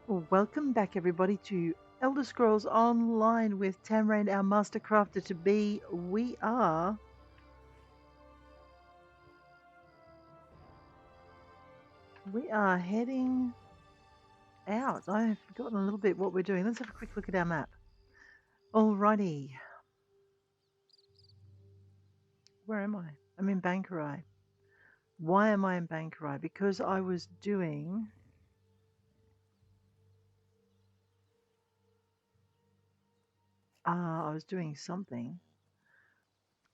Welcome back, everybody, to Elder Scrolls Online with Tamrain, our Master Crafter to be. We are heading out. I've forgotten a little bit what we're doing. Let's have a quick look at our map. Alrighty. Where am I? I'm in Bangkorai. Why am I in Bangkorai? Because I was doing something.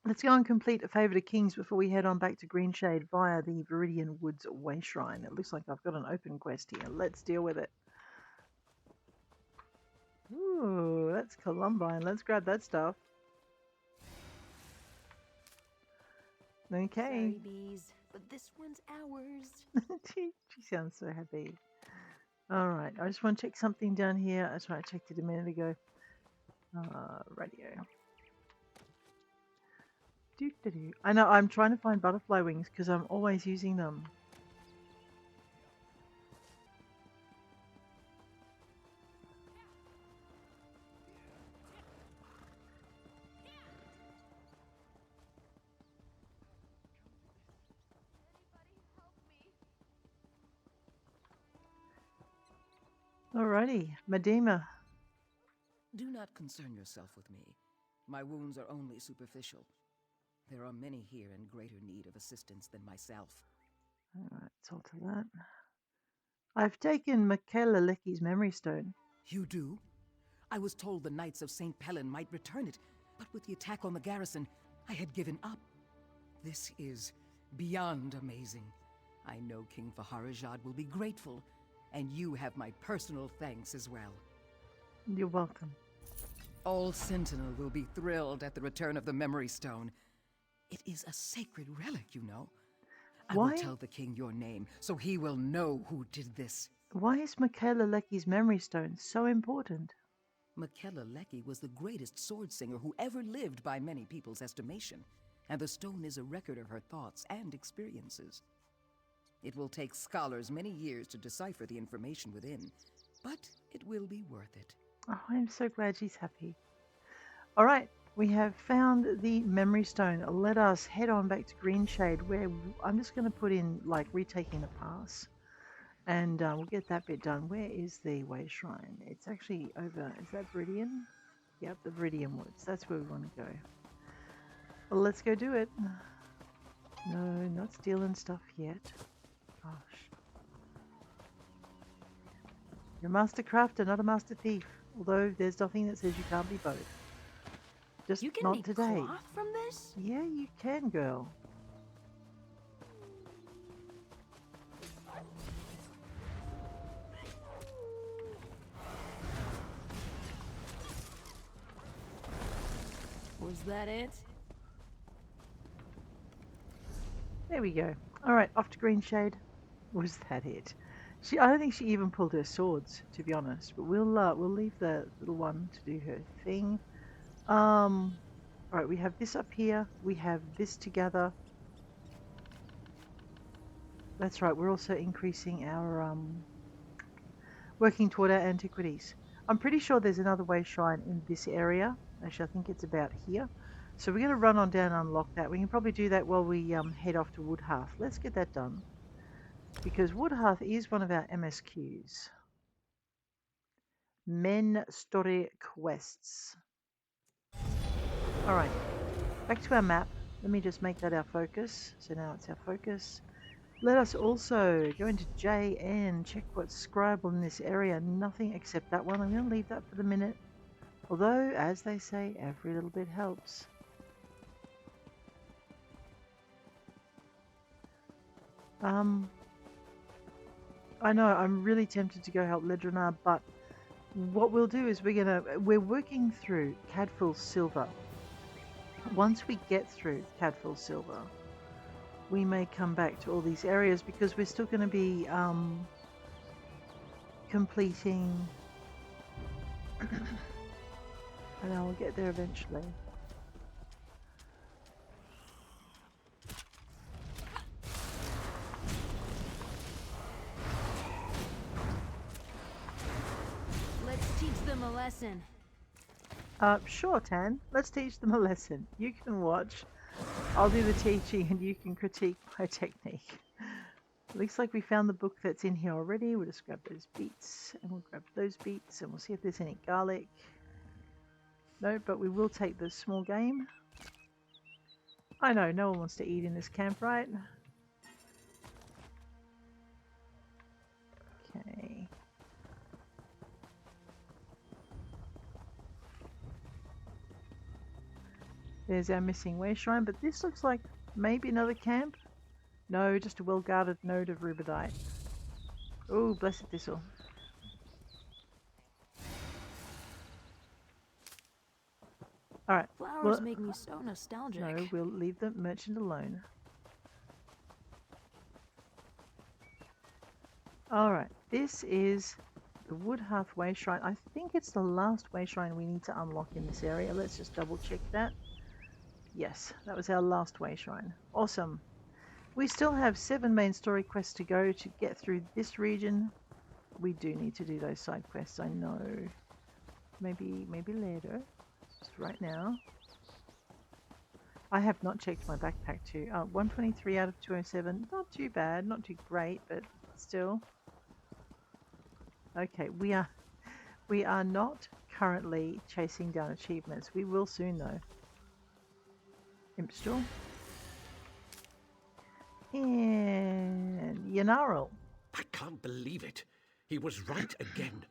Let's go and complete a favour to Kings before we head on back to Greenshade via the Viridian Woods Way Shrine. It looks like I've got an open quest here. Let's deal with it. Ooh, that's Columbine. Let's grab that stuff. Okay. Sorry, bees, but this one's ours. she sounds so happy. All right, I just want to check something down here. That's right, I checked it a minute ago. Radio. Doo-doo-doo. I know, I'm trying to find butterfly wings because I'm always using them. Alrighty, Medema. Do not concern yourself with me. My wounds are only superficial. There are many here in greater need of assistance than myself. Alright, let's alter that. I've taken Michaela Lecky's memory stone. You do? I was told the Knights of St. Pellen might return it, but with the attack on the garrison, I had given up. This is beyond amazing. I know King Faharajad will be grateful, and you have my personal thanks as well. You're welcome. All Sentinel will be thrilled at the return of the Memory Stone. It is a sacred relic, you know. I will tell the king your name, so he will know who did this. Why is Michaela Lecky's memory stone so important? Michaela Lecky was the greatest sword singer who ever lived by many people's estimation, and the stone is a record of her thoughts and experiences. It will take scholars many years to decipher the information within, but it will be worth it. Oh, I'm so glad she's happy. All right, we have found the memory stone. Let us head on back to Greenshade, where I'm just going to put in, like, retaking the pass. And we'll get that bit done. Where is the Way Shrine? It's actually over. Is that Viridian? Yep, the Viridian Woods. That's where we want to go. Well, let's go do it. No, not stealing stuff yet. Gosh. You're a master crafter, not a master thief. Although there's nothing that says you can't be both. Just You can not make today. cloth from this? Yeah, you can, girl. Was that it? There we go. All right, off to Greenshade. Was that it? I don't think she even pulled her swords, to be honest. But we'll leave the little one to do her thing. All right, we have this up here. We have this together. That's right. We're also increasing our working toward our antiquities. I'm pretty sure there's another way shrine in this area. Actually, I think it's about here. So we're going to run on down and unlock that. We can probably do that while we head off to Woodhearth. Let's get that done. Because Woodhearth is one of our MSQs. Men Story Quests. Alright, back to our map. Let me just make that our focus. So now it's our focus. Let us also go into J and check what's scribable in this area. Nothing except that one. I'm going to leave that for the minute. Although, as they say, every little bit helps. I know, I'm really tempted to go help Ledrenar, but what we'll do is we're working through Cadful Silver. Once we get through Cadful Silver, we may come back to all these areas because we're still going to be completing. I know, we'll get there eventually. lesson. Sure, Tan. Let's teach them a lesson. You can watch. I'll do the teaching and you can critique my technique. Looks like we found the book that's in here already. We'll just grab those beets and we'll grab those beets and we'll see if there's any garlic. No, but we will take the small game. I know, no one wants to eat in this camp, right? Okay. There's our missing way shrine, but this looks like maybe another camp. No, just a well-guarded node of rubidite. Oh, blessed thistle. Alright. Flowers make me so nostalgic. No, we'll leave the merchant alone. Alright, this is the Woodhearth way shrine. I think it's the last way shrine we need to unlock in this area. Let's just double check that. Yes, that was our last way shrine. Awesome. We still have 7 main story quests to go to get through this region. We do need to do those side quests, I know. Maybe later. Just right now. I have not checked my backpack too. 123 out of 207. Not too bad, not too great, but still. Okay, we are not currently chasing down achievements. We will soon though. Impstrel. And Laryaril. I can't believe it. He was right again.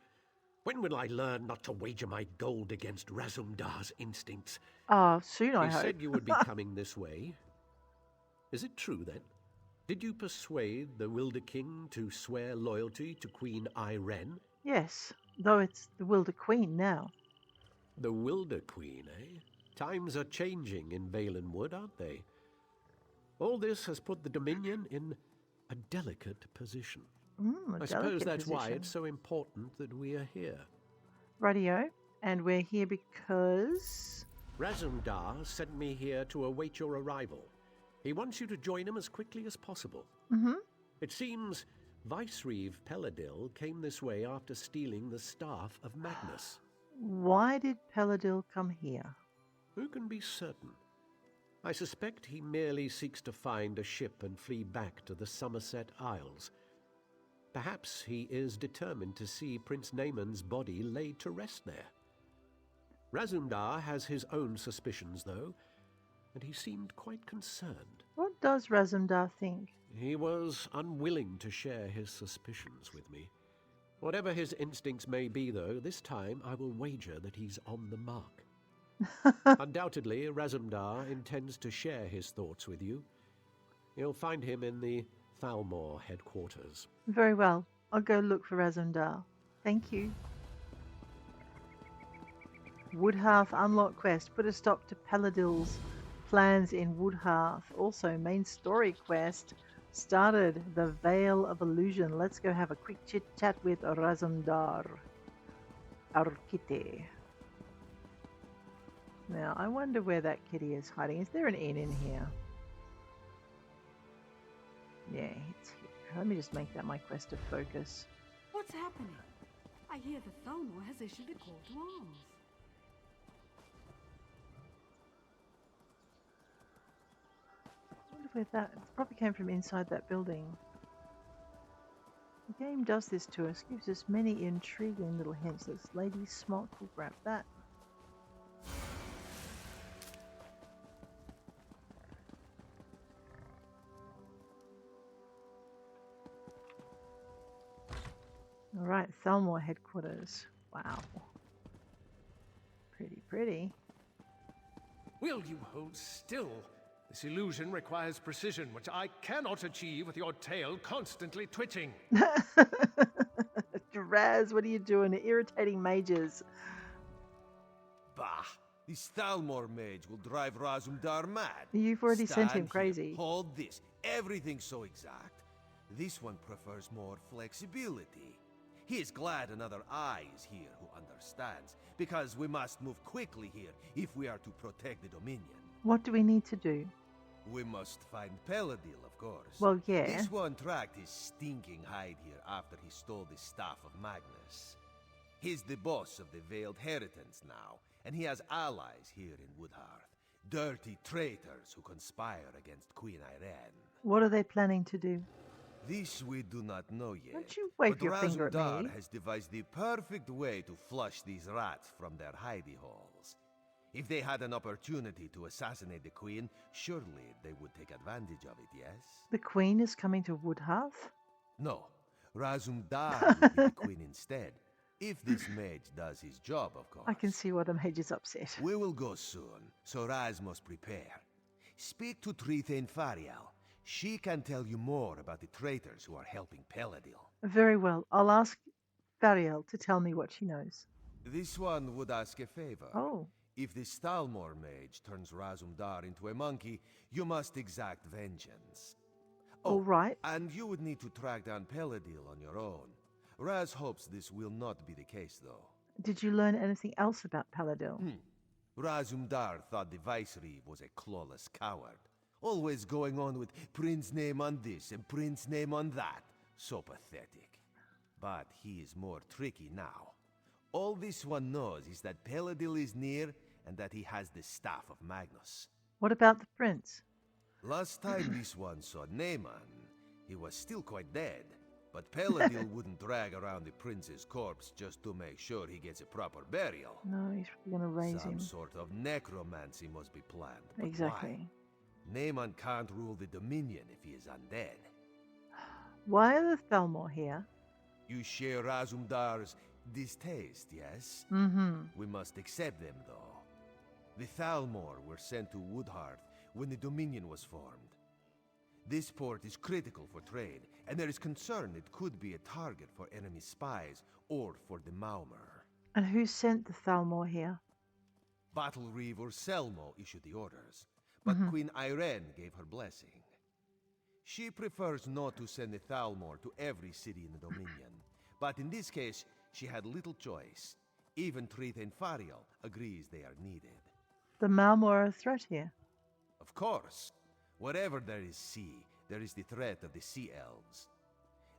When will I learn not to wager my gold against Razumdar's instincts? Soon I He hope. said you would be coming this way. Is it true then? Did you persuade the Wilder King to swear loyalty to Queen Irene? Yes, though it's the Wilder Queen now. The Wilder Queen, eh? Times are changing in Valenwood, aren't they? All this has put the Dominion in a delicate position. I suppose that's why it's so important that we are here. Radio, and we're here because... Razumdar sent me here to await your arrival. He wants you to join him as quickly as possible. It seems Vicereeve Peladil came this way after stealing the Staff of Magnus. Why did Peladil come here? Who can be certain? I suspect he merely seeks to find a ship and flee back to the Somerset Isles. Perhaps he is determined to see Prince Naaman's body laid to rest there. Razumdar has his own suspicions, though, and he seemed quite concerned. What does Razumdar think? He was unwilling to share his suspicions with me. Whatever his instincts may be, though, this time I will wager that he's on the mark. Undoubtedly, Razumdar intends to share his thoughts with you. You'll find him in the Ceythalmor headquarters. Very well. I'll go look for Razumdar. Thank you. Woodhearth unlock quest. Put a stop to Peladil's plans in Woodhearth. Also, main story quest. Started the Veil of Illusion. Let's go have a quick chit chat with Razumdar. Arkite. Now, I wonder where that kitty is hiding. Is there an inn in here? Yeah, it's here. Let me just make that my quest of focus. What's happening? I hear the Thalmor has issued a call to arms. I wonder where that... It probably came from inside that building. The game does this to us. Gives us many intriguing little hints. This Lady Smock will grab that. Alright, Ceythalmor headquarters. Wow. Pretty. Will you hold still? This illusion requires precision, which I cannot achieve with your tail constantly twitching. Raz, what are you doing? Irritating mages. Bah! This Thalmor mage will drive Razumdar mad. You've already sent him Stand crazy. Here, hold this. Everything's so exact. This one prefers more flexibility. He is glad another eye is here who understands, because we must move quickly here if we are to protect the Dominion. What do we need to do? We must find Peladil, of course. Well, yeah. This one tracked his stinking hide here after he stole the Staff of Magnus. He's the boss of the Veiled Heritance now, and he has allies here in Woodhearth. Dirty traitors who conspire against Queen Irene. What are they planning to do? This we do not know yet. Don't you wave but your finger at Razumdar me. has devised the perfect way to flush these rats from their hidey holes. If they had an opportunity to assassinate the Queen, surely they would take advantage of it, yes? The Queen is coming to Woodhearth? No, Razumdar will be the Queen instead. If this mage does his job, of course. I can see why the mage is upset. We will go soon, so Raz must prepare. Speak to Trithane Fariel. She can tell you more about the traitors who are helping Peladil. Very well. I'll ask Fariel to tell me what she knows. This one would ask a favor. Oh. If the Ceythalmor mage turns Razumdar into a monkey, you must exact vengeance. All right. And you would need to track down Peladil on your own. Raz hopes this will not be the case, though. Did you learn anything else about Peladil? Razumdar thought the Vicereeve was a clawless coward. Always going on with Prince name on this and Prince name on that. So pathetic. But he is more tricky now. All this one knows is that Peladil is near and that he has the staff of Magnus. What about the prince? Last time this one saw Naaman, he was still quite dead. But Peladil wouldn't drag around the prince's corpse just to make sure he gets a proper burial. No, he's going to raise Some him. sort of necromancy must be planned. But Exactly. why? Naaman can't rule the Dominion if he is undead. Why are the Thalmor here? You share Razumdar's distaste, yes? Mm-hmm. We must accept them, though. The Thalmor were sent to Woodhearth when the Dominion was formed. This port is critical for trade, and there is concern it could be a target for enemy spies or for the Maumur. And who sent the Thalmor here? Battle Reeve or Selmo issued the orders, but Queen Irene gave her blessing. She prefers not to send the Thalmor to every city in the Dominion, but in this case, she had little choice. Even Trithane Fariel agrees they are needed. The Malmor are a threat here. Of course. Wherever there is sea, there is the threat of the Sea Elves.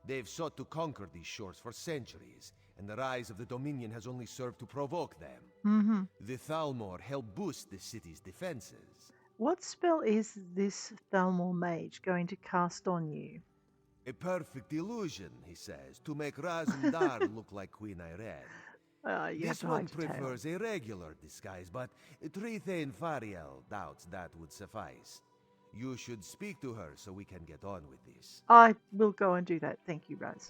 They've sought to conquer these shores for centuries, and the rise of the Dominion has only served to provoke them. The Thalmor help boost the city's defenses. What spell is this Thalmor mage going to cast on you? A perfect illusion, he says, to make Razumdar look like Queen Irene. You have This to one hide your tail. prefers a regular disguise, but Trithane Fariel doubts that would suffice. You should speak to her so we can get on with this. I will go and do that. Thank you, Raz.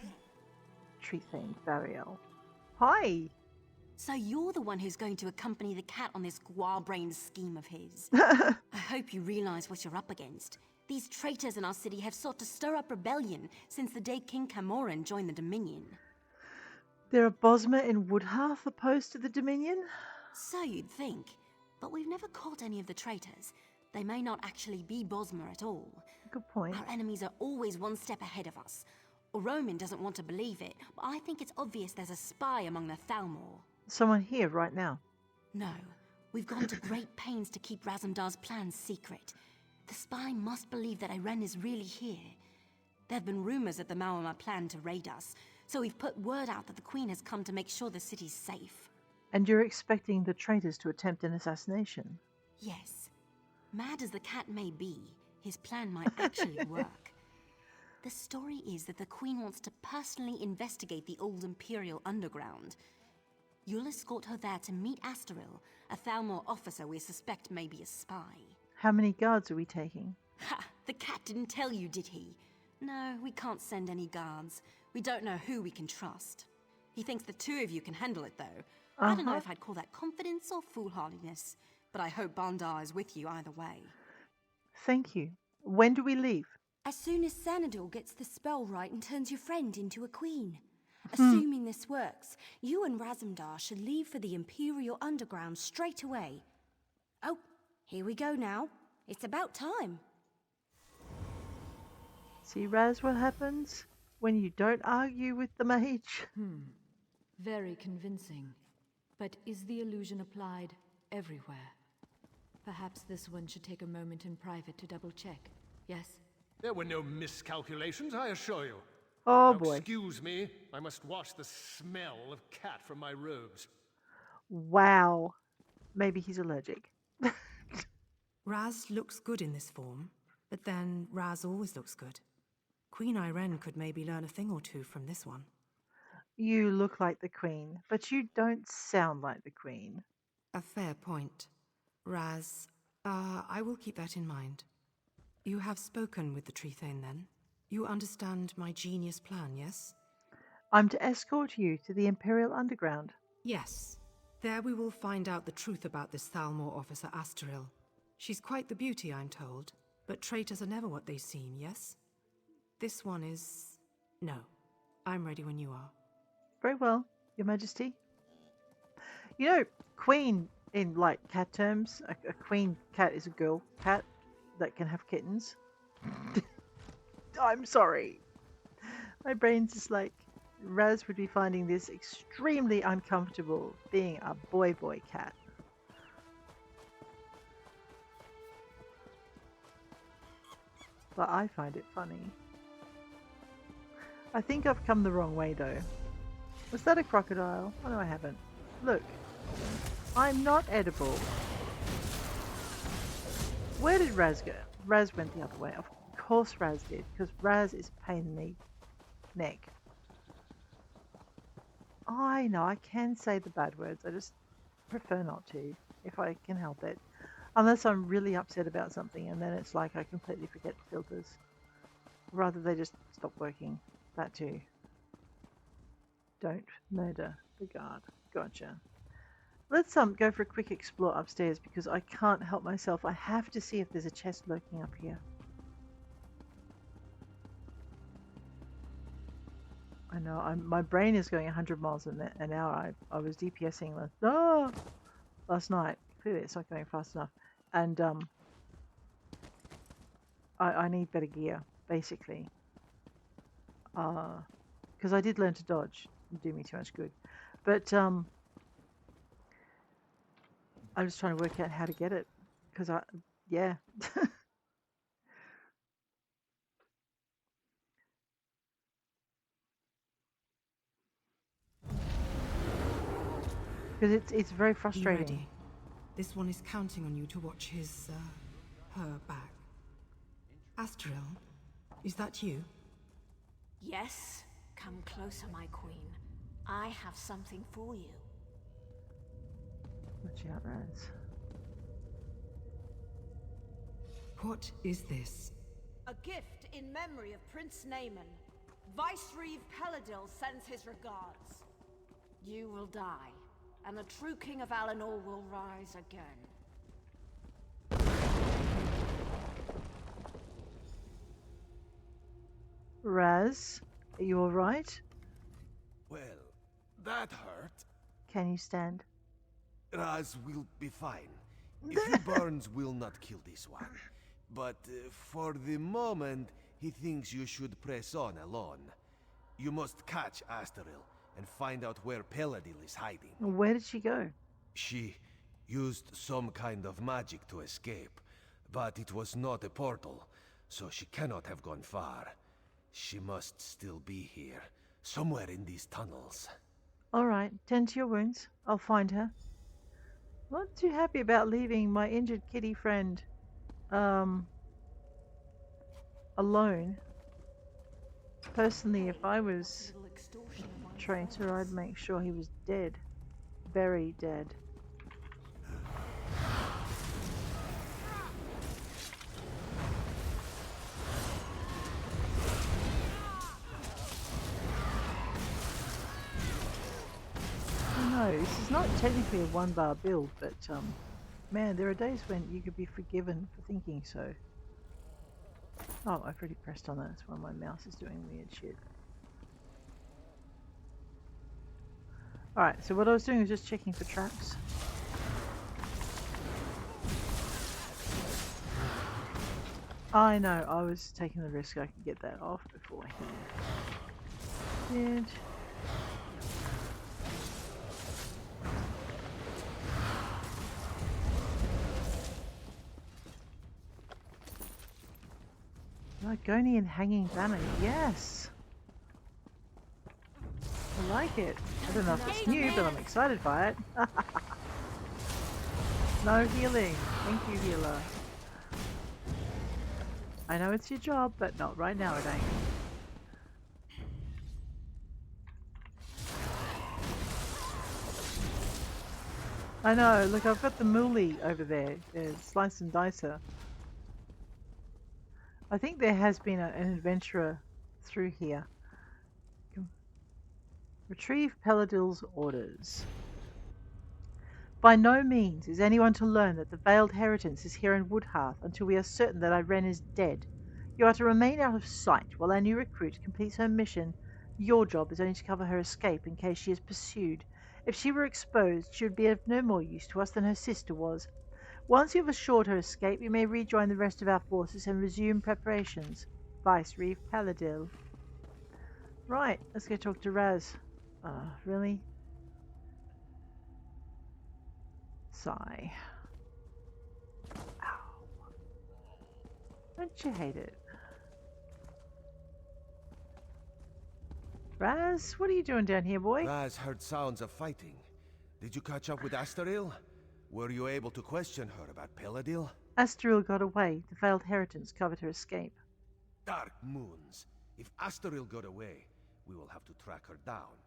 Trithane Fariel. Hi! So you're the one who's going to accompany the cat on this guar-brained scheme of his. I hope you realize what you're up against. These traitors in our city have sought to stir up rebellion since the day King Camoran joined the Dominion. There are Bosma in Woodhearth opposed to the Dominion? So you'd think, but we've never caught any of the traitors. They may not actually be Bosma at all. Good point. Our enemies are always one step ahead of us. Roman doesn't want to believe it, but I think it's obvious there's a spy among the Thalmor. Someone here right now. No, we've gone to great pains to keep Razumdar's plans secret. The spy must believe that Irene is really here. There have been rumors that the Maumur plan to raid us, so we've put word out that the Queen has come to make sure the city's safe. And you're expecting the traitors to attempt an assassination? Yes. Mad as the cat may be, his plan might actually work. The story is that the Queen wants to personally investigate the old Imperial underground. You'll escort her there to meet Astaril, a Thalmor officer we suspect may be a spy. How many guards are we taking? Ha! The cat didn't tell you, did he? No, we can't send any guards. We don't know who we can trust. He thinks the two of you can handle it, though. I don't know if I'd call that confidence or foolhardiness, but I hope Bandar is with you either way. Thank you. When do we leave? As soon as Xanador gets the spell right and turns your friend into a queen. Assuming this works, you and Razumdar should leave for the Imperial Underground straight away. Oh, here we go now. It's about time. See, Raz, what happens when you don't argue with the mage? Very convincing. But is the illusion applied everywhere? Perhaps this one should take a moment in private to double-check. Yes? There were no miscalculations, I assure you. Oh Now, boy. excuse me, I must wash the smell of cat from my robes. Wow. Maybe he's allergic. Raz looks good in this form, but then Raz always looks good. Queen Irene could maybe learn a thing or two from this one. You look like the Queen, but you don't sound like the Queen. A fair point. Raz, I will keep that in mind. You have spoken with the Tree Thane, then? You understand my genius plan, yes? I'm to escort you to the Imperial Underground. Yes. There we will find out the truth about this Ceythalmor officer Laryaril. She's quite the beauty, I'm told, but traitors are never what they seem, yes? This one is... No. I'm ready when you are. Very well, Your Majesty. You know, Queen, in like cat terms, a queen cat is a girl cat that can have kittens. I'm sorry. My brain's just like, Raz would be finding this extremely uncomfortable being a boy cat. But I find it funny. I think I've come the wrong way though. Was that a crocodile? Oh no, I haven't. Look. I'm not edible. Where did Raz go? Raz went the other way. Of course Raz did, because Raz is a pain in the neck. I know, I can say the bad words. I just prefer not to, if I can help it. Unless I'm really upset about something, and then it's like I completely forget the filters. Rather they just stop working. That too. Don't murder the guard. Gotcha. Let's go for a quick explore upstairs because I can't help myself. I have to see if there's a chest lurking up here. I know, my brain is going 100 miles an hour. I was DPSing last night. Clearly it's not going fast enough. And I need better gear, basically. Because I did learn to dodge. Didn't do me too much good. But I'm just trying to work out how to get it. Because yeah. Because it's very frustrating. You ready? This one is counting on you to watch her back. Laryaril, is that you? Yes, come closer, my queen. I have something for you. Watch out, Raz. What is this? A gift in memory of Prince Naaman. Vicereeve Peladil sends his regards. You will die, and the true king of Alinor will rise again. Raz, are you alright? Well, that hurt. Can you stand? Raz will be fine. A few burns will not kill this one. But for the moment, he thinks you should press on alone. You must catch Laryaril and find out where Peladil is hiding. Where did she go? She used some kind of magic to escape, but it was not a portal, so she cannot have gone far. She must still be here, somewhere in these tunnels. Alright, tend to your wounds. I'll find her. Not too happy about leaving my injured kitty friend alone. Personally, if I was a traitor, I'd make sure he was dead. Very dead. No, this is not technically a one-bar build, but man, there are days when you could be forgiven for thinking so. Oh, I've already pressed on that. That's why my mouse is doing weird shit. Alright, so what I was doing was just checking for traps. I know, I was taking the risk I could get that off before he did. Ligonian hanging banner, yes! like it. I don't know if it's new, but I'm excited by it. No healing. Thank you, healer. I know it's your job, but not right now, it ain't. I know, look, I've got the moolie over there. Slice and dicer. I think there has been an adventurer through here. Retrieve Peladil's orders. By no means is anyone to learn that the Veiled Heritance is here in Woodhearth until we are certain that Irene is dead. You are to remain out of sight while our new recruit completes her mission. Your job is only to cover her escape in case she is pursued. If she were exposed, she would be of no more use to us than her sister was. Once you have assured her escape, you may rejoin the rest of our forces and resume preparations. Vice-Reeve Paladil. Right, let's go talk to Raz. Really? Sigh. Ow. Don't you hate it? Raz, what are you doing down here, boy? Raz heard sounds of fighting. Did you catch up with Astaril? Were you able to question her about Peladil? Astaril got away. The Veiled Heritance covered her escape. Dark moons. If Astaril got away, we will have to track her down.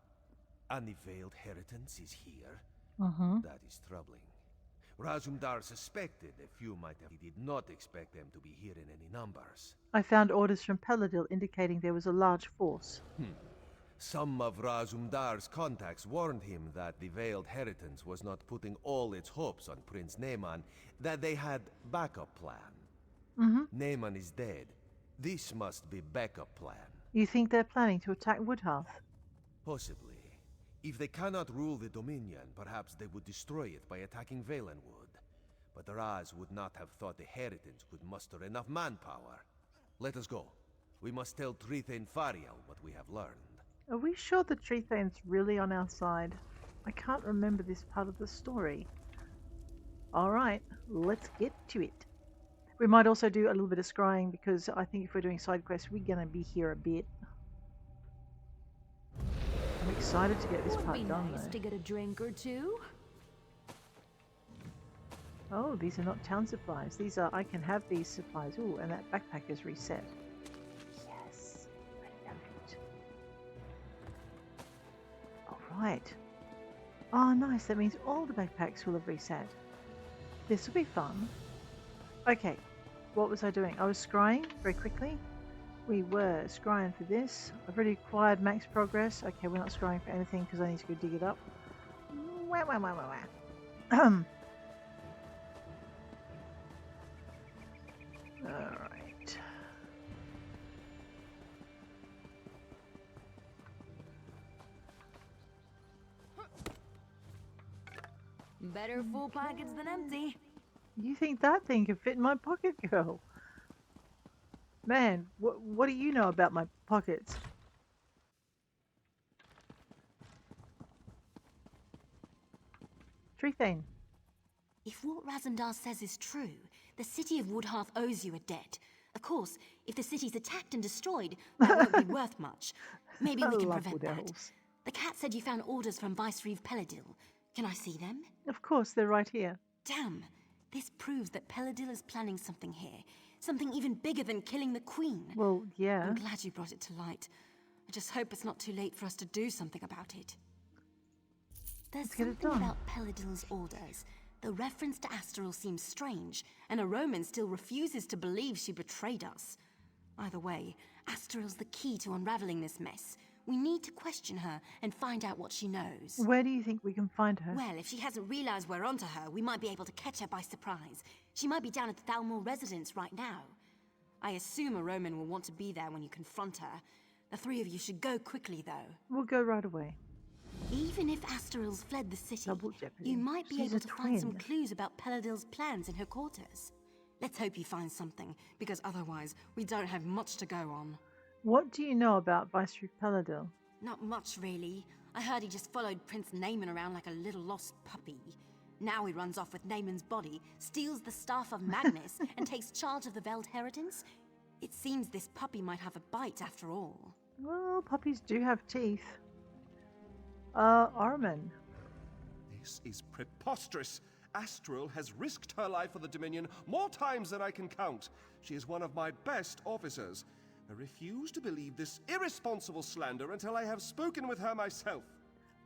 And the Veiled Heritance is here? That is troubling. Razumdar suspected a few might have. He did not expect them to be here in any numbers. I found orders from Peladil indicating there was a large force. Some of Razumdar's contacts warned him that the Veiled Heritance was not putting all its hopes on Prince Naaman, that they had backup plan. Naaman is dead. This must be backup plan. You think they're planning to attack Woodhearth? Possibly. If they cannot rule the Dominion, perhaps they would destroy it by attacking Valenwood. But Raz would not have thought the Heritance could muster enough manpower. Let us go. We must tell Trithane Fariel what we have learned. Are we sure that Trithane's really on our side? I can't remember this part of the story. Alright, let's get to it. We might also do a little bit of scrying because I think if we're doing side quests, we're going to be here a bit. I'm excited to get this part done, Nice though. to get a drink or two. Oh, these are not town supplies. These are, I can have these supplies. Ooh, and that backpack is reset. Yes, I love it. Alright. Oh, nice. That means all the backpacks will have reset. This will be fun. Okay, what was I doing? I was scrying very quickly. We were scrying for this. I've already acquired max progress. Okay, we're not scrying for anything because I need to go dig it up. Wah, wah, wah, wah, wah. Alright. Better full pockets than empty. You think that thing can fit in my pocket, girl? Man, what do you know about my pockets? Trithane. If what Razumdar says is true, the city of Woodhearth owes you a debt. Of course, if the city's attacked and destroyed, that won't be worth much. Maybe we can prevent that. The cat said you found orders from Vice-Reeve Paladil. Can I see them? Of course, they're right here. Damn. This proves that Paladil is planning something here. Something even bigger than killing the Queen. Well, yeah. I'm glad you brought it to light. I just hope it's not too late for us to do something about it. There's something about Paladil's orders. The reference to Astaril seems strange, and a Roman still refuses to believe she betrayed us. Either way, Astaril's the key to unraveling this mess. We need to question her and find out what she knows. Where do you think we can find her? Well, if she hasn't realized we're onto her, we might be able to catch her by surprise. She might be down at the Ceythalmor residence right now. I assume a Roman will want to be there when you confront her. The three of you should go quickly, though. We'll go right away. Even if Astaril's fled the city, Double Jeopardy. you might be She's able a to find some twin. clues about Paladil's plans in her quarters. Let's hope you find something, because otherwise we don't have much to go on. What do you know about Vice-Reeve Paladil? Not much, really. I heard he just followed Prince Naaman around like a little lost puppy. Now he runs off with Naaman's body, steals the Staff of Magnus, and takes charge of the Veiled Heritance. It seems this puppy might have a bite after all. Well, puppies do have teeth. Armin. This is preposterous. Astral has risked her life for the Dominion more times than I can count. She is one of my best officers. I refuse to believe this irresponsible slander until I have spoken with her myself.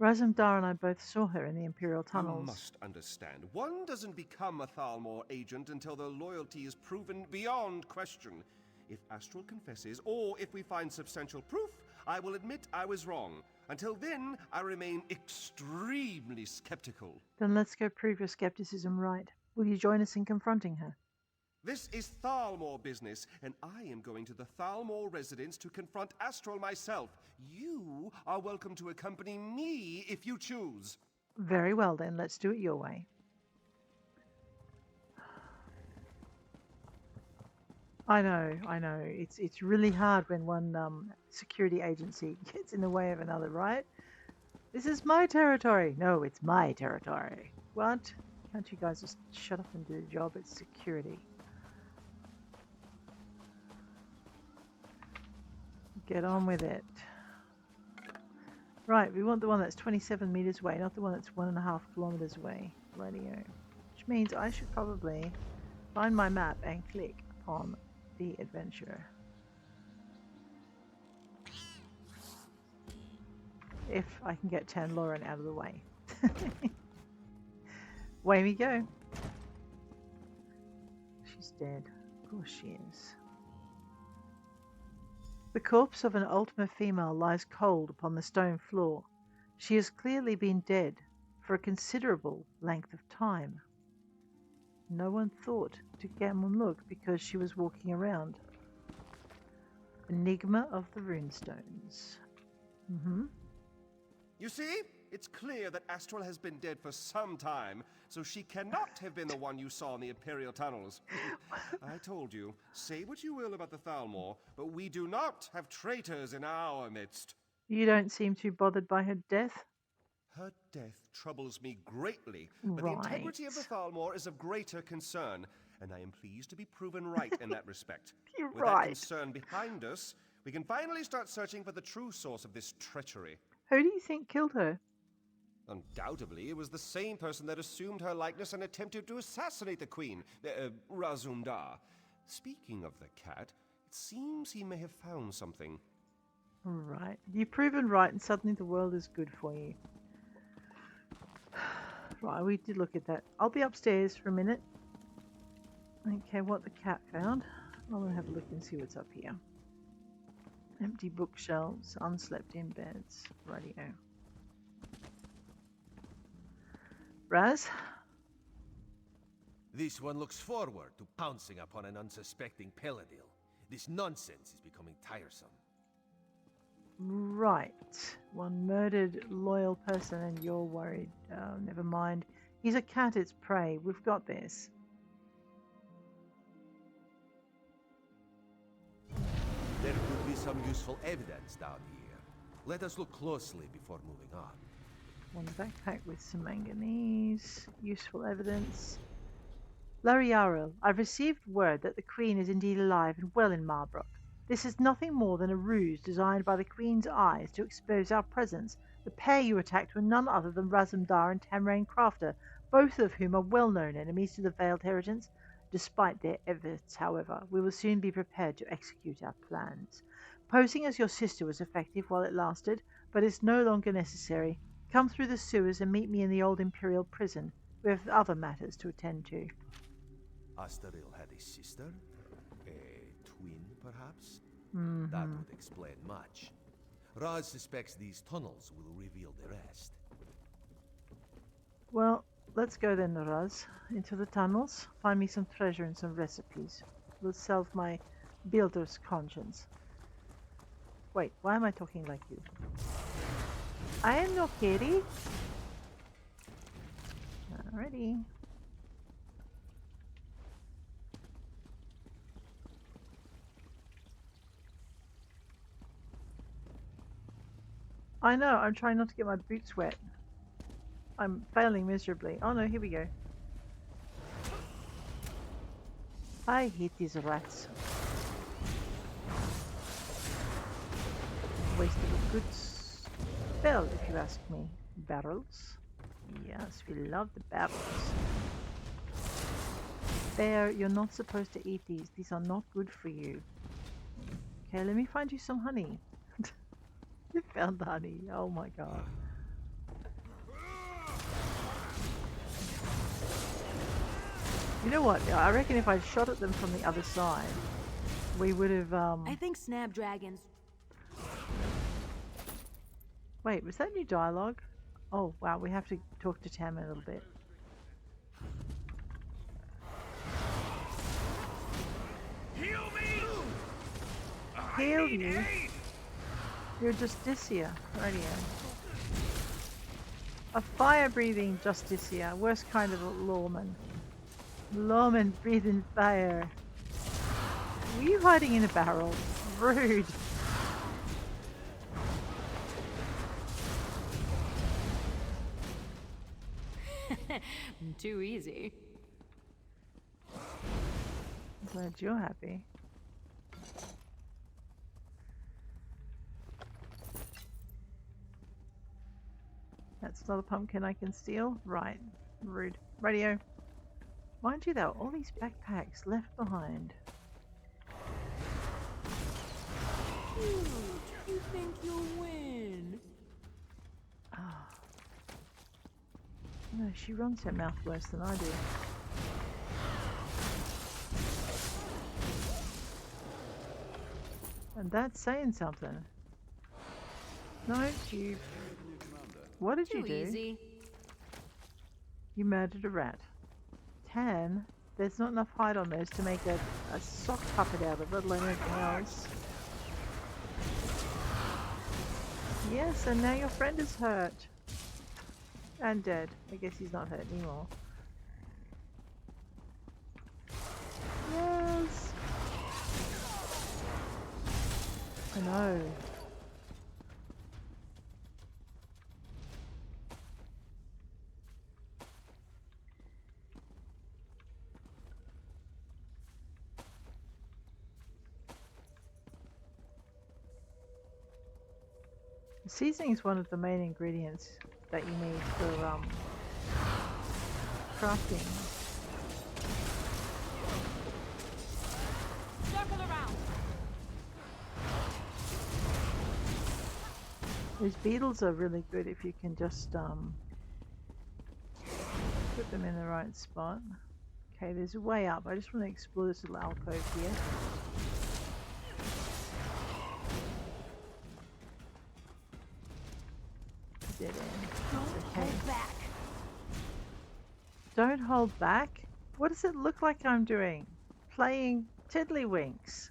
Razumdar and I both saw her in the Imperial You tunnels. must understand, one doesn't become a Thalmor agent until their loyalty is proven beyond question. If Astral confesses, or if we find substantial proof, I will admit I was wrong. Until then, I remain extremely skeptical. Then let's go prove your skepticism right. Will you join us in confronting her? This is Thalmor business, and I am going to the Thalmor residence to confront Astral myself. You are welcome to accompany me if you choose. Very well then, let's do it your way. I know. It's really hard when one security agency gets in the way of another, right? This is my territory. No, it's my territory. What? Can't you guys just shut up and do the job? It's security. Get on with it. Right, we want the one that's 27 meters away, not the one that's 1.5 kilometers away. Radio. Which means I should probably find my map and click upon the adventure. If I can get Tanloran out of the way. Away we go. She's dead. Of course she is. The corpse of an Ultima female lies cold upon the stone floor. She has clearly been dead for a considerable length of time. No one thought to get one look because she was walking around. Enigma of the Runestones. You see? It's clear that Astral has been dead for some time, so she cannot have been the one you saw in the Imperial tunnels. I told you, say what you will about the Thalmor, but we do not have traitors in our midst. You don't seem too bothered by her death. Her death troubles me greatly, but the integrity of the Thalmor is of greater concern, and I am pleased to be proven right in that respect. You're With right. that concern behind us, we can finally start searching for the true source of this treachery. Who do you think killed her? Undoubtedly, it was the same person that assumed her likeness and attempted to assassinate the Queen, Razumdar. Speaking of the cat, it seems he may have found something. Right. You've proven right, and suddenly the world is good for you. Right, we did look at that. I'll be upstairs for a minute. Okay, what the cat found. I'm going to have a look and see what's up here. Empty bookshelves, unslept in beds. Radio. Raz? This one looks forward to pouncing upon an unsuspecting Paladil. This nonsense is becoming tiresome. Right. One murdered loyal person and you're worried. Oh, never mind. He's a cat, it's prey. We've got this. There could be some useful evidence down here. Let us look closely before moving on. One backpack with some manganese. Useful evidence. Laryaril, I've received word that the Queen is indeed alive and well in Marbrook. This is nothing more than a ruse designed by the Queen's eyes to expose our presence. The pair you attacked were none other than Razumdar and Tamrain Crafter, both of whom are well-known enemies to the Veiled Heritance. Despite their efforts, however, we will soon be prepared to execute our plans. Posing as your sister was effective while it lasted, but it's no longer necessary. Come through the sewers and meet me in the old Imperial prison. We have other matters to attend to. Astral had a sister? A twin, perhaps? Mm-hmm. That would explain much. Raz suspects these tunnels will reveal the rest. Well, let's go then, Raz. Into the tunnels. Find me some treasure and some recipes. Will salve my builder's conscience. Wait, why am I talking like you? I am no kitty. Alrighty. I know, I'm trying not to get my boots wet. I'm failing miserably. Oh no, here we go. I hate these rats. Wasted a good spell, if you ask me. Barrels. Yes, we love the barrels. Bear, you're not supposed to eat these. These are not good for you. Okay, let me find you some honey. You found the honey. Oh my god. You know what? I reckon if I shot at them from the other side, we would have, I think snapdragons. Wait, was that new dialogue? Oh, wow, we have to talk to Tamrain a little bit. Heal me! Heal you? You're Justicia. Radio. A fire-breathing Justicia. Worst kind of a lawman. Lawman breathing fire. Were you hiding in a barrel? Rude. Too easy. I'm glad you're happy. That's not a pumpkin I can steal? Right. Rude. Radio. Mind you though, all these backpacks left behind. You think you'll win? Ah. No, she runs her mouth worse than I do. And that's saying something. No, you... What did you do? Easy. You murdered a rat. 10? There's not enough hide on those to make a sock puppet out of it, let alone anything else. Yes, and now your friend is hurt. And dead. I guess he's not hurt anymore. Yes! I know. Seasoning is one of the main ingredients that you need for crafting. Circle around. These beetles are really good if you can just put them in the right spot. Okay, there's a way up. I just want to explore this little alcove here. Dead end. Okay. Hold back. Don't hold back? What does it look like I'm doing? Playing tiddlywinks.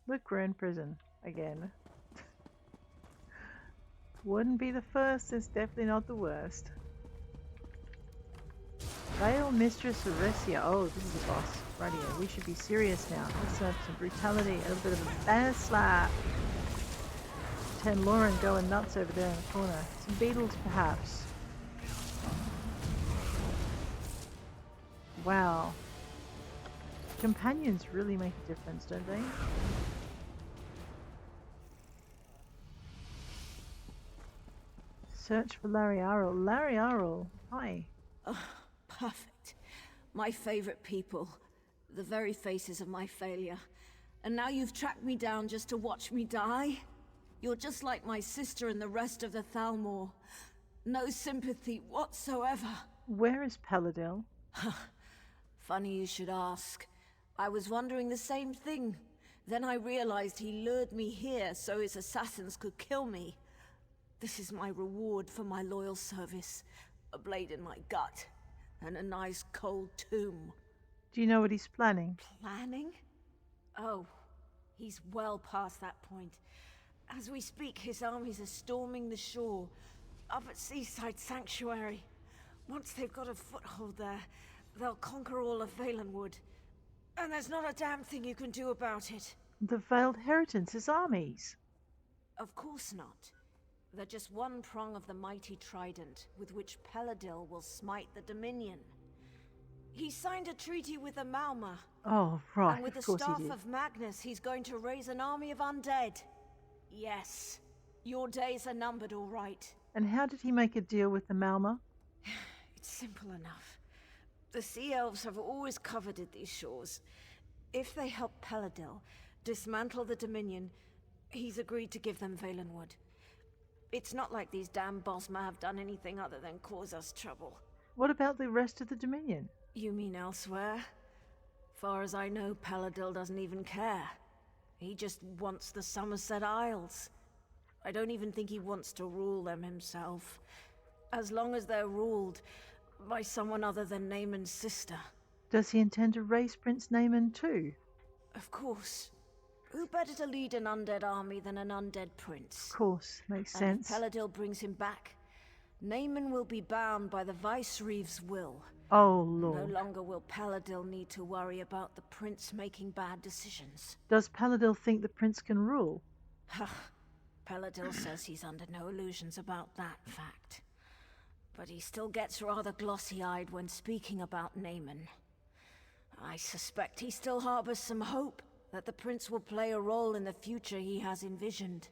Look, we're in prison again. Wouldn't be the first, it's definitely not the worst. Veil Mistress Oresia. Oh, this is the boss. Radio. We should be serious now. Let's have some brutality, a little bit of a bear slap. Ten Lauren going nuts over there in the corner. Some beetles, perhaps. Wow. Companions really make a difference, don't they? Search for Laryaril. Laryaril. Hi. Oh, perfect. My favorite people. The very faces of my failure. And now you've tracked me down just to watch me die? You're just like my sister and the rest of the Ceythalmor. No sympathy whatsoever. Where is Paladil? Funny you should ask. I was wondering the same thing. Then I realized he lured me here so his assassins could kill me. This is my reward for my loyal service. A blade in my gut. And a nice cold tomb. Do you know what he's planning? Planning? Oh, he's well past that point. As we speak, his armies are storming the shore, up at Seaside Sanctuary. Once they've got a foothold there, they'll conquer all of Valenwood. And there's not a damn thing you can do about it. The Veiled Heritance, his armies. Of course not. They're just one prong of the mighty trident, with which Paladil will smite the Dominion. He signed a treaty with the Malma. Oh, right, And with the of course staff he did. of Magnus, he's going to raise an army of undead. Yes. Your days are numbered, all right. And how did he make a deal with the Malma? It's simple enough. The Sea Elves have always coveted these shores. If they help Paladil dismantle the Dominion, he's agreed to give them Valenwood. It's not like these damn Bosma have done anything other than cause us trouble. What about the rest of the Dominion? You mean elsewhere? Far as I know, Paladil doesn't even care. He just wants the Somerset Isles. I don't even think he wants to rule them himself. As long as they're ruled by someone other than Naaman's sister. Does he intend to raise Prince Naaman too? Of course. Who better to lead an undead army than an undead prince? Of course, makes And sense. if Paladil brings him back, Naaman will be bound by the Vicereeve's will. Oh, Lord. No longer will Paladil need to worry about the prince making bad decisions. Does Paladil think the prince can rule? Paladil says he's under no illusions about that fact. But he still gets rather glossy-eyed when speaking about Naaman. I suspect he still harbors some hope that the prince will play a role in the future he has envisioned.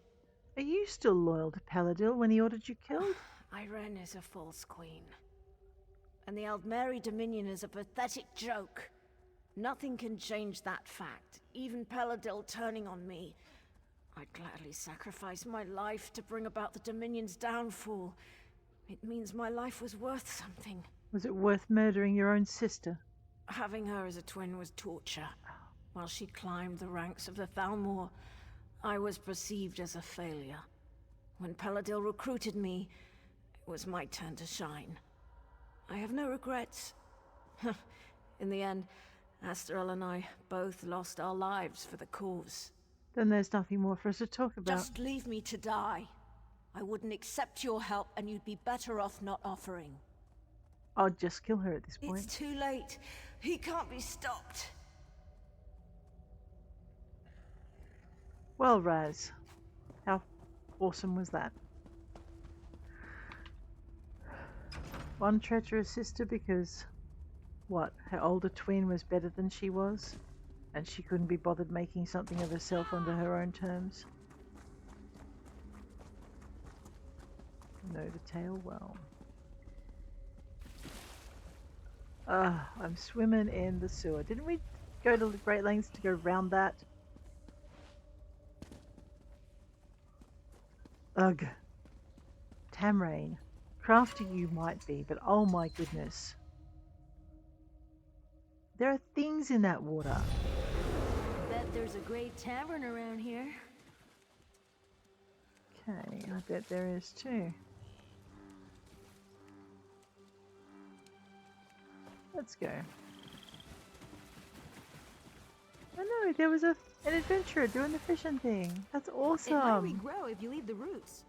Are you still loyal to Paladil when he ordered you killed? Irene is a false queen. And the Aldmeri Dominion is a pathetic joke. Nothing can change that fact, even Paladil turning on me. I'd gladly sacrifice my life to bring about the Dominion's downfall. It means my life was worth something. Was it worth murdering your own sister? Having her as a twin was torture. While she climbed the ranks of the Thalmor, I was perceived as a failure. When Paladil recruited me, it was my turn to shine. I have no regrets. In the end, Asterel and I both lost our lives for the cause. Then there's nothing more for us to talk about. Just leave me to die. I wouldn't accept your help, and you'd be better off not offering. I'll just kill her at this point. It's too late. He can't be stopped. Well, Raz, how awesome was that? One treacherous sister because, what, her older twin was better than she was? And she couldn't be bothered making something of herself under her own terms? Know the tale well. I'm swimming in the sewer. Didn't we go to great lengths to go round that? Ugh. Tamrain. Crafty you might be, but oh my goodness. There are things in that water. Bet there's a great tavern around here. Okay, I bet there is too. Let's go. Oh no, there was an adventurer doing the fishing thing. That's awesome. It might regrow if you leave the roots.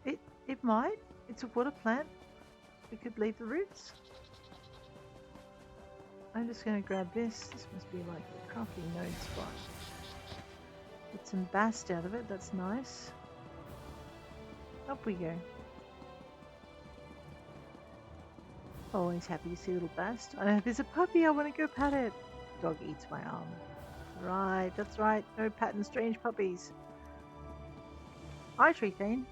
It might. It's a water plant. We could leave the roots. I'm just going to grab this. This must be like a crafting node spot. Get some bast out of it. That's nice. Up we go. Always happy to see little bast. There's a puppy. I want to go pat it. Dog eats my arm. Right, that's right. No patting strange puppies. Hi, Treethane.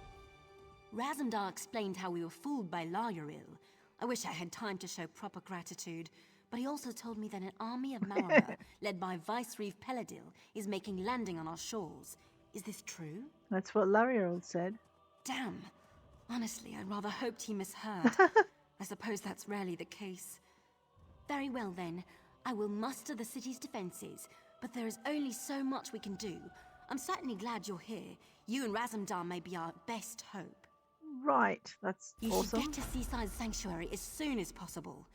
Razumdar explained how we were fooled by Laryaril. I wish I had time to show proper gratitude, but he also told me that an army of Maora, led by Vicereeve Paladil, is making landing on our shores. Is this true? That's what Laryaril said. Damn. Honestly, I rather hoped he misheard. I suppose that's rarely the case. Very well then. I will muster the city's defenses, but there is only so much we can do. I'm certainly glad you're here. You and Razumdar may be our best hope. Right, that's You awesome. should get to Seaside Sanctuary as soon as possible.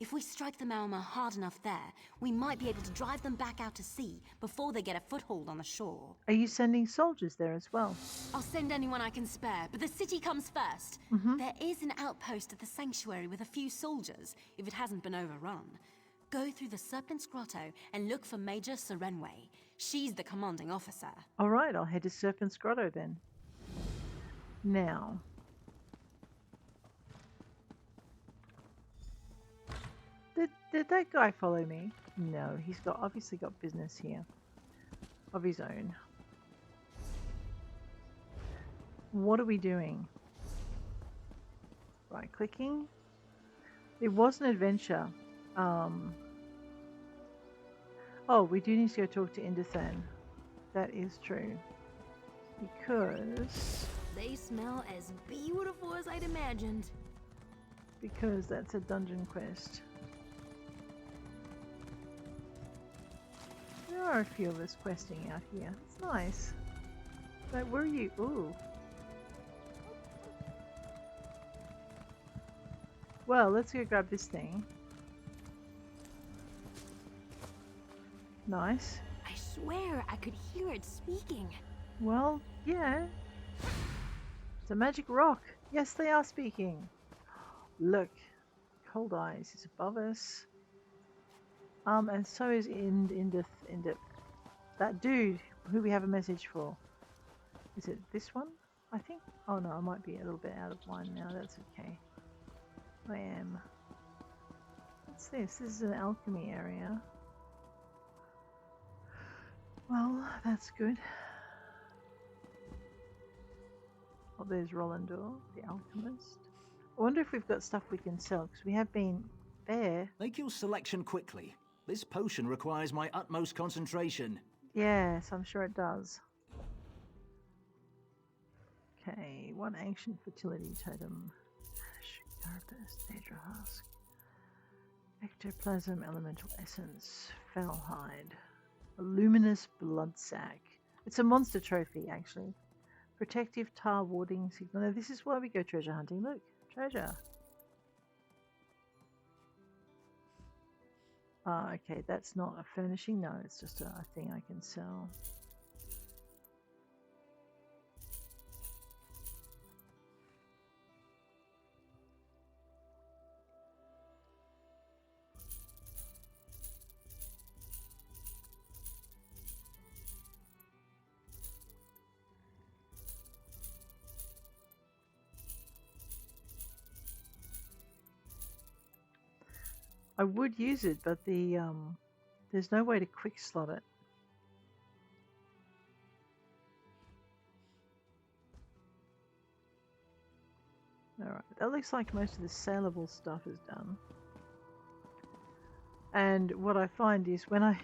If we strike the Maoma hard enough there, we might be able to drive them back out to sea before they get a foothold on the shore. Are you sending soldiers there as well? I'll send anyone I can spare, but the city comes first. There is an outpost at the sanctuary with a few soldiers, if it hasn't been overrun. Go through the Serpent's Grotto and look for Major Serenway. She's the commanding officer. Alright, I'll head to Serpent's Grotto then. Now. Did that guy follow me? No, he's obviously got business here. Of his own. What are we doing? Right clicking. It was an adventure. Oh, we do need to go talk to Indithan. That is true. Because They smell as beautiful as I'd imagined. Because that's a dungeon quest. There are a few of us questing out here. It's nice. But where are you? Ooh. Well, let's go grab this thing. Nice. I swear I could hear it speaking. Well, yeah. It's a magic rock. Yes, they are speaking. Look. Cold Eyes is above us. And so is Indith. That dude who we have a message for. Is it this one? I think. Oh no, I might be a little bit out of line now. That's okay. I am. What's this? This is an alchemy area. Well, that's good. Oh, there's Rolandor, the alchemist. I wonder if we've got stuff we can sell, because we have been there. Make your selection quickly. This potion requires my utmost concentration. Yes, I'm sure it does. Okay, one ancient fertility totem. Carapace, Daedra husk. Ectoplasm elemental essence. Fellhide. A luminous blood sac. It's a monster trophy, actually. Protective tar warding signal. No, this is why we go treasure hunting. Look, treasure. Ah, okay, that's not a furnishing. No, it's just a thing I can sell. I would use it, but there's no way to quick slot it. Alright, that looks like most of the saleable stuff is done. And what I find is when I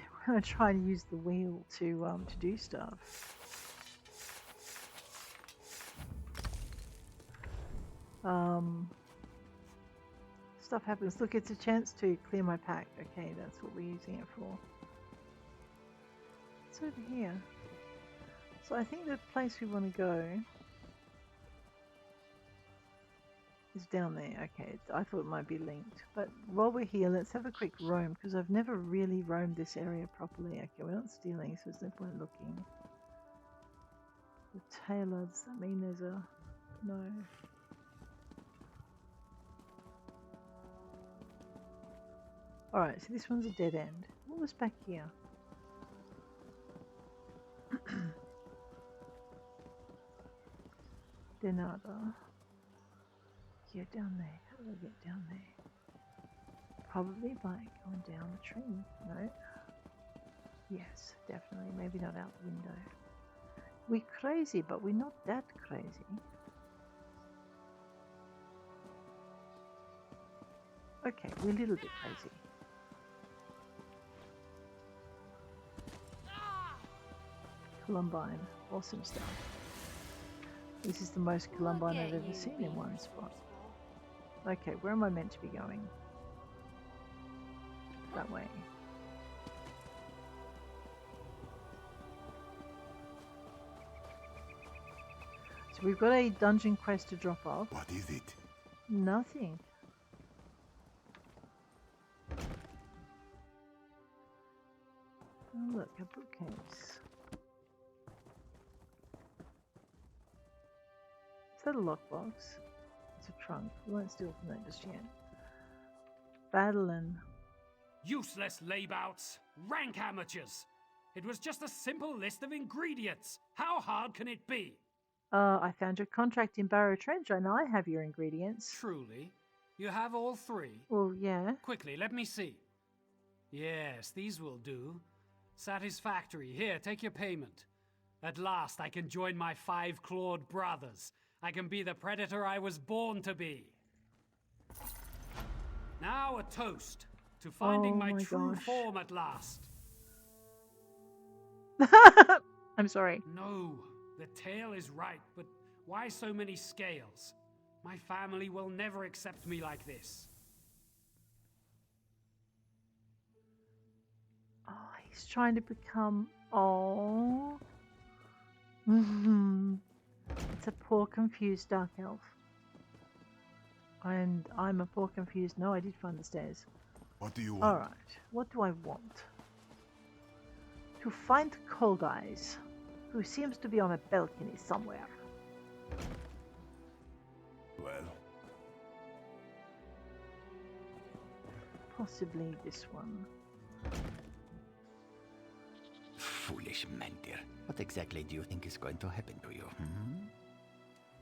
try and use the wheel to do stuff, stuff happens. Look, it's a chance to clear my pack. Okay, that's what we're using it for. It's over here. So I think the place we want to go is down there. Okay, I thought it might be linked. But while we're here, let's have a quick roam, because I've never really roamed this area properly. Okay, we're not stealing, so there's no point looking. The tailor, does that mean there's a... No. Alright, so this one's a dead end. What was back here? Denada. Yeah, down there. How do I get down there? Probably by going down the tree. No? Yes, definitely. Maybe not out the window. We're crazy, but we're not that crazy. Okay, we're a little bit crazy. Columbine. Awesome stuff. This is the most Columbine I've ever seen in one spot. Okay, where am I meant to be going? That way. So we've got a dungeon quest to drop off. What is it? Nothing. Oh look, a bookcase. Is that a lockbox? It's a trunk. We won't steal from that just yet. Battling. Useless laybouts! Rank amateurs! It was just a simple list of ingredients. How hard can it be? I found your contract in Barrow Trench and I have your ingredients. Truly? You have all three? Well, yeah. Quickly, let me see. Yes, these will do. Satisfactory. Here, take your payment. At last I can join my 5-clawed brothers. I can be the predator I was born to be. Now a toast to finding my true form at last. I'm sorry. No, the tale is right, but why so many scales? My family will never accept me like this. Oh, he's trying to become... Oh. It's a poor, confused dark elf. And I'm a poor, confused... No, I did find the stairs. What do you want? Alright, what do I want? To find Cold Eyes, who seems to be on a balcony somewhere. Well, possibly this one. Foolish Manthir. What exactly do you think is going to happen to you? Hmm?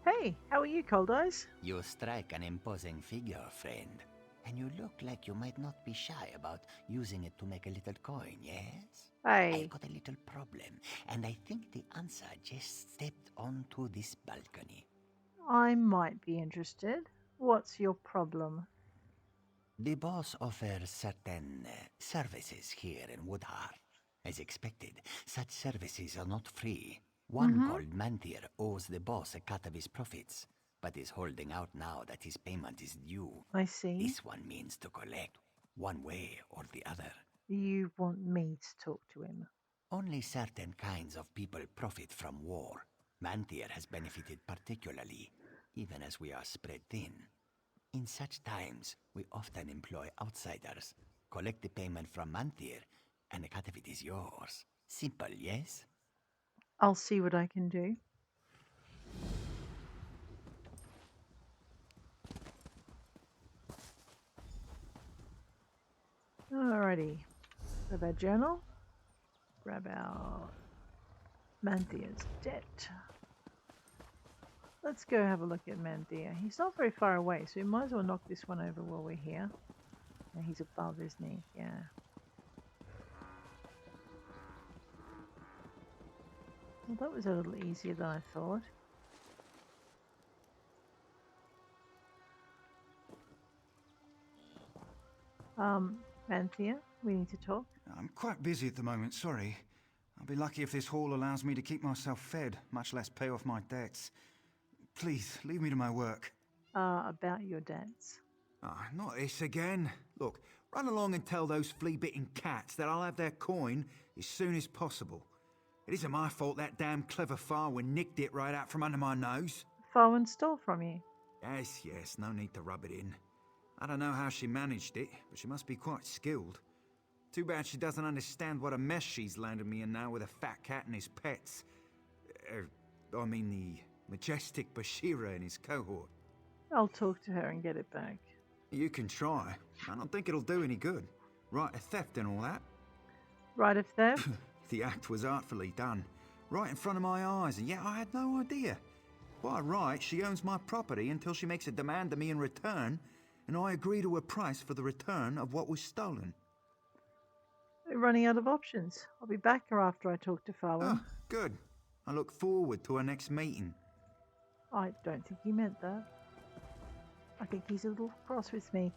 Hey, how are you, Cold Eyes? You strike an imposing figure, friend. And you look like you might not be shy about using it to make a little coin, yes? Hey. I've got a little problem, and I think the answer just stepped onto this balcony. I might be interested. What's your problem? The boss offers certain services here in Woodhearth. As expected, such services are not free. One called Manthir owes the boss a cut of his profits, but is holding out now that his payment is due. I see. This one means to collect, one way or the other. You want me to talk to him? Only certain kinds of people profit from war. Manthir has benefited particularly, even as we are spread thin. In such times, we often employ outsiders. Collect the payment from Manthir, and a cut of it is yours. Simple, yes? I'll see what I can do. Alrighty. Grab our journal. Grab our Manthir's debt. Let's go have a look at Manthir. He's not very far away, so we might as well knock this one over while we're here. Now he's above, isn't he? Yeah. Well, that was a little easier than I thought. Manthir, we need to talk. I'm quite busy at the moment, sorry. I'll be lucky if this haul allows me to keep myself fed, much less pay off my debts. Please, leave me to my work. About your debts. Ah, not this again. Look, run along and tell those flea-bitten cats that I'll have their coin as soon as possible. It isn't my fault that damn clever Farwin nicked it right out from under my nose. Farwin stole from you? Yes, no need to rub it in. I don't know how she managed it, but she must be quite skilled. Too bad she doesn't understand what a mess she's landed me in now with a fat cat and his pets. I mean the majestic Bashira and his cohort. I'll talk to her and get it back. You can try. I don't think it'll do any good. Right of theft and all that. Right of theft? The act was artfully done. Right in front of my eyes, and yet I had no idea. By right, she owns my property until she makes a demand of me in return, and I agree to a price for the return of what was stolen. We're running out of options. I'll be back after I talk to Farwin. Oh, good. I look forward to our next meeting. I don't think he meant that. I think he's a little cross with me.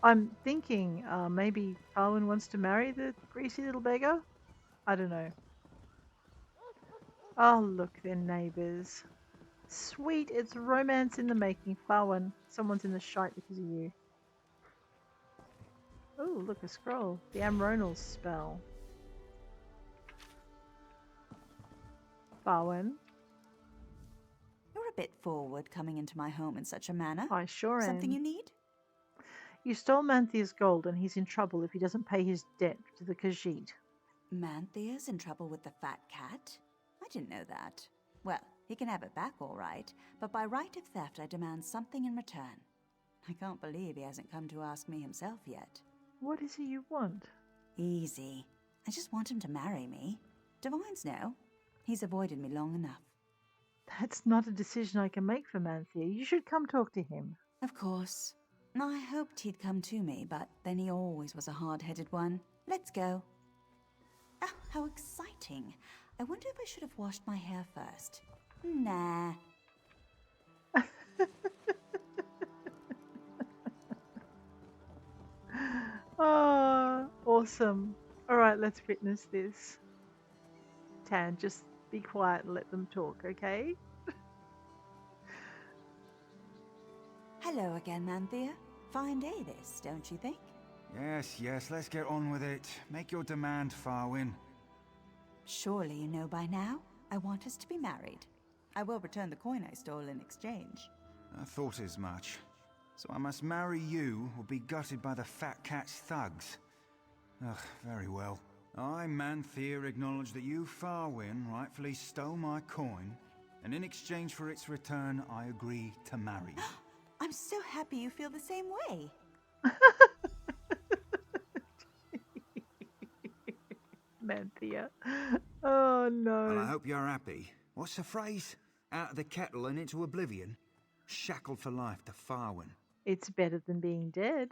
I'm thinking maybe Farwin wants to marry the greasy little beggar? I don't know. Oh, look, they're neighbours. Sweet, it's romance in the making. Farwin, someone's in the shite because of you. Oh, look, a scroll. The Amronal spell. Farwin. You're a bit forward coming into my home in such a manner. I sure am. Something you need? You stole Manthir's gold and he's in trouble if he doesn't pay his debt to the Khajiit. Manthir's in trouble with the fat cat? I didn't know that. Well, he can have it back all right, but by right of theft I demand something in return. I can't believe he hasn't come to ask me himself yet. What is it you want? Easy. I just want him to marry me. Divines know. He's avoided me long enough. That's not a decision I can make for Manthir. You should come talk to him. Of course. I hoped he'd come to me, but then he always was a hard-headed one. Let's go. Oh, how exciting. I wonder if I should have washed my hair first. Nah. Oh, awesome. All right, let's witness this. Tan, just be quiet and let them talk, okay? Hello again, Manthir. Fine day this, don't you think? Yes, yes, let's get on with it. Make your demand, Farwin. Surely you know by now. I want us to be married. I will return the coin I stole in exchange. I thought as much. So I must marry you or be gutted by the fat cat's thugs. Ugh, very well. I, Manthir, acknowledge that you, Farwin, rightfully stole my coin, and in exchange for its return, I agree to marry you. I'm so happy you feel the same way. Manthir. Oh no. Well, I hope you're happy. What's the phrase? Out of the kettle and into oblivion? Shackled for life to Farwin. It's better than being dead.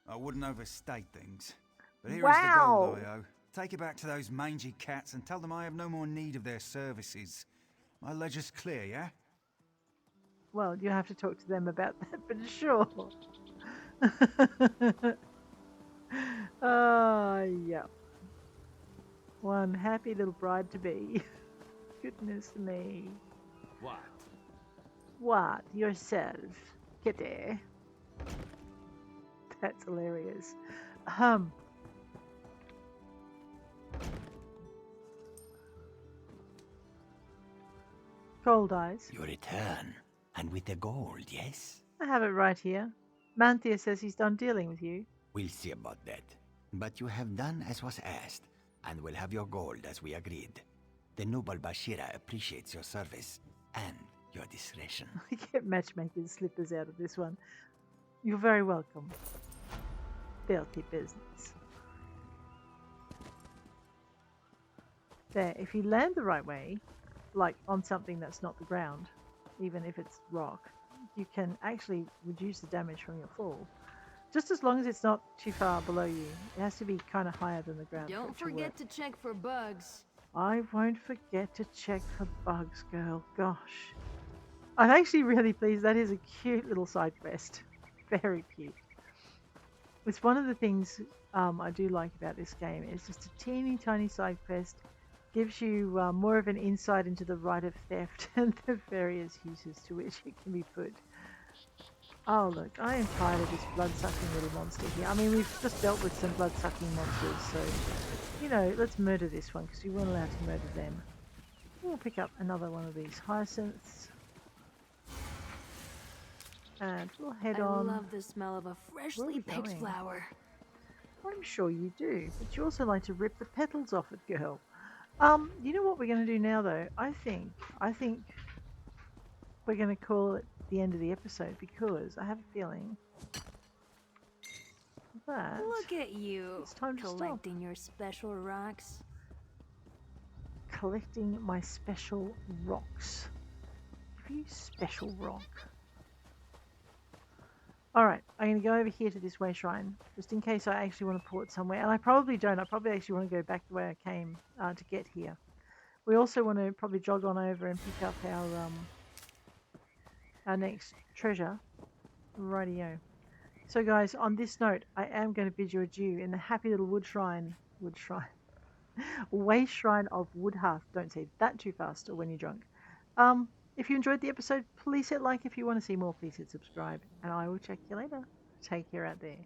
I wouldn't overstate things. But here is Wow. the gold I owe. Take it back to those mangy cats and tell them I have no more need of their services. My ledger's clear, yeah? Well, you have to talk to them about that, but sure. Yeah. One happy little bride to be. Goodness me. What? What? Yourself. Kitty. That's hilarious. Gold eyes. Your return. And with the gold, yes? I have it right here. Manthir says he's done dealing with you. We'll see about that. But you have done as was asked, and will have your gold as we agreed. The noble Bashira appreciates your service and your discretion. I get matchmaking slippers out of this one. You're very welcome. Filthy business. There, if you land the right way, like on something that's not the ground, even if it's rock, you can actually reduce the damage from your fall. Just as long as it's not too far below you. It has to be kind of higher than the ground. Don't forget to check for bugs. I won't forget to check for bugs, girl. Gosh. I'm actually really pleased. That is a cute little side quest. Very cute. It's one of the things I do like about this game. It's just a teeny tiny side quest. Gives you more of an insight into the rite of theft and the various uses to which it can be put. Oh look, I am tired of this blood-sucking little monster here. I mean, we've just dealt with some blood-sucking monsters, so, you know, let's murder this one, because we weren't allowed to murder them. We'll pick up another one of these hyacinths. And we'll head on. I love the smell of a freshly picked flower. I'm sure you do, but you also like to rip the petals off it, girl. You know what we're going to do now, though? I think we're going to call it the end of the episode, because I have a feeling that Look at you, it's time to collecting your special rocks. Collecting my special rocks. Give you special rock. Alright, I'm going to go over here to this way shrine, just in case I actually want to port somewhere. And I probably don't. I probably actually want to go back the way I came to get here. We also want to probably jog on over and pick up our next treasure. Rightio. So guys, on this note, I am going to bid you adieu in the happy little way shrine of Woodhearth. Don't say that too fast or when you're drunk. If you enjoyed the episode, please hit like. If you want to see more, please hit subscribe. And I will check you later. Take care out there.